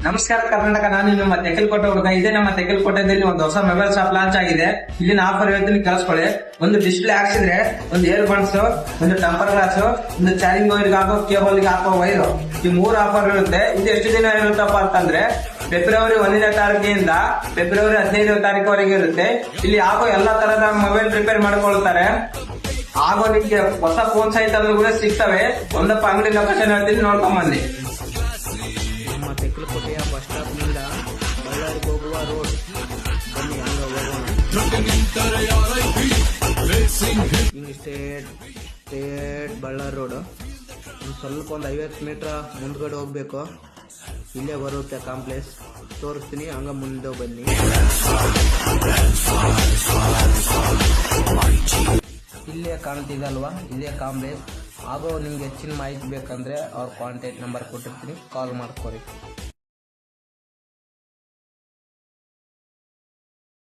ನಮಸ್ಕಾರ ಕರ್ನಾಟಕ, ನಾನು ನಿಮ್ಮ ತೆಕ್ಕಲಕೋಟೆ ಹುಡುಗ. ಇದೇ ನಮ್ಮ ತೆಕ್ಕಲಕೋಟೆಯಲ್ಲಿ ಒಂದು ಹೊಸ ಮೊಬೈಲ್ ಶಾಪ್ ಲಾಂಚ್ ಆಗಿದೆ. ಇಲ್ಲಿನ ಆಫರ್ ಹೇಳ್ತೀನಿ ಕೇಳಿಸ್ಕೊಳ್ಳಿ. ಒಂದು ಡಿಸ್ಪ್ಲೇ ಹಾಕ್ಸಿದ್ರೆ ಒಂದು ಏರ್ ಬನ್ಸ್, ಒಂದು ಟೆಂಪರ್ ಗ್ಲಾಸ್, ಒಂದು ಚಾರ್ಜಿಂಗ್ ವೈರ್ ಹಾಕೋ ಕೇಬಲ್ ಹಾಕೋ ವೈರ್, ಈ 3 ಆಫರ್ ಇರುತ್ತೆ. ಇದು ಎಷ್ಟು ದಿನ ಇರುತ್ತಪ್ಪ ಅಂತಂದ್ರೆ ಫೆಬ್ರವರಿ 1ನೇ ತಾರೀಕಿನಿಂದ ಫೆಬ್ರವರಿ 15ನೇ ತಾರೀಕುವರೆಗೆ ಇರುತ್ತೆ. ಇಲ್ಲಿ ಆಗೋ ಎಲ್ಲಾ ತರದ ಮೊಬೈಲ್ ರಿಪೇರ್ ಮಾಡಿಕೊಳ್ತಾರೆ. ಆಗೋ ನಿಮ್ಗೆ ಹೊಸ ಫೋನ್ ಸಹಿತ ಕೂಡ ಸಿಗ್ತವೆ. ಒಂದಪ್ಪ ಅಂಗಡಿ ಲೊಕೇಶನ್ ಹೇಳ್ತೀನಿ, ನೋಡ್ಕೊಂಡ್ ಬನ್ನಿ. ನಮ್ಮ ತೆಕ್ಕಲಕೋಟೆಯ ಬಸ್ ಸ್ಟಾಪ್ ನಿಂದ ಬಳ್ಳಾರಿಗೆ ಹೋಗುವ ರೋಡ್, ಬನ್ನಿ ಹಂಗ ಹೋಗೋಣ. ಹಿಂಗೆ ಸ್ಟೇಟ್ ಬಳ್ಳಾರಿ ರೋಡ್ ಸ್ವಲ್ಪ ಒಂದು 50 ಮೀಟರ್ ಮುಂದ್ಗಡೆ ಹೋಗ್ಬೇಕು. ಇಲ್ಲೇ ಬರುತ್ತೆ ಕಾಂಪ್ಲೆಕ್ಸ್, ತೋರಿಸ್ತೀನಿ, ಹಂಗ ಮುಂದೆ ಬನ್ನಿ. ಇಲ್ಲೇ ಕಾಣ್ತಿದಲ್ವಾ, ಇಲ್ಲೇ ಕಾಂಪ್ಲೆಕ್ಸ್. ಹಾಗೂ ನಿಮ್ಗೆ ಹೆಚ್ಚಿನ ಮಾಹಿತಿ ಬೇಕಂದ್ರೆ ಅವ್ರ ಕಾಂಟ್ಯಾಕ್ಟ್ ನಂಬರ್ ಕೊಟ್ಟಿರ್ತೀನಿ, ಕಾಲ್ ಮಾಡ್ಕೊರಿ.